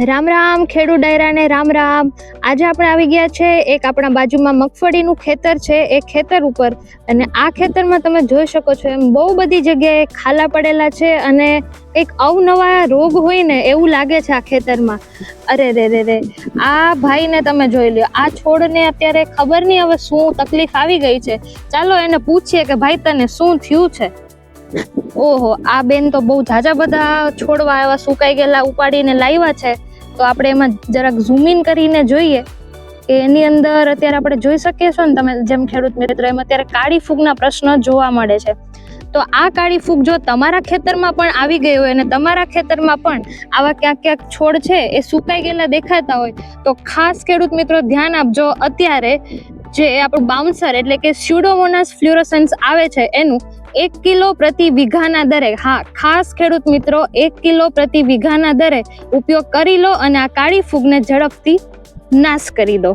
રામ રામ ખેડૂત ડાયરાને રામ રામ. આજે આપણે આવી ગયા છે એક આપણા બાજુમાં મગફળીનું ખેતર છે એ ખેતર ઉપર, અને આ ખેતરમાં તમે જોઈ શકો છો એમ બહુ બધી જગ્યાએ ખાલા પડેલા છે અને એક અવનવા રોગ હોય ને એવું લાગે છે આ ખેતરમાં. અરે રે રે રે, આ ભાઈને તમે જોઈ લ્યો, આ છોડને અત્યારે ખબર નહીં હવે શું તકલીફ આવી ગઈ છે. ચાલો એને પૂછીએ કે ભાઈ તને શું થયું છે. ઓહો, આ બેન તો બહુ ઝાઝા બધા છોડવા એવા સુકાઈ ગયેલા ઉપાડીને લાવ્યા છે. તો આપણે એમાં જરાક ઝૂમ ઇન કરીને જોઈએ કે એની અંદર અત્યારે આપણે જોઈ શકીએ છો ને તમે જેમ ખેડૂત મિત્ર, એમાં અત્યારે કાળી ફૂગના પ્રશ્નો જોવા મળે છે. તો આ કાળી ફૂગ જો તમારા ખેતરમાં પણ આવી ગઈ હોય અને તમારા ખેતરમાં પણ આવા ક્યાંક ક્યાંક છોડ છે એ સુકાઈ ગયેલા દેખાતા હોય તો ખાસ ખેડૂત મિત્રો ધ્યાન આપજો. અત્યારે જે આપણું બાઉન્સર એટલે કે સ્યુડોમોનાસ ફ્લોરોસન્સ આવે છે એનું 1 કિલો પ્રતિ વીઘાના દરે, હા ખાસ ખેડૂત મિત્રો, 1 કિલો પ્રતિ વીઘાના દરે ઉપયોગ કરી લો અને આ કાળી ફૂગને ઝડપથી નાશ કરી દો.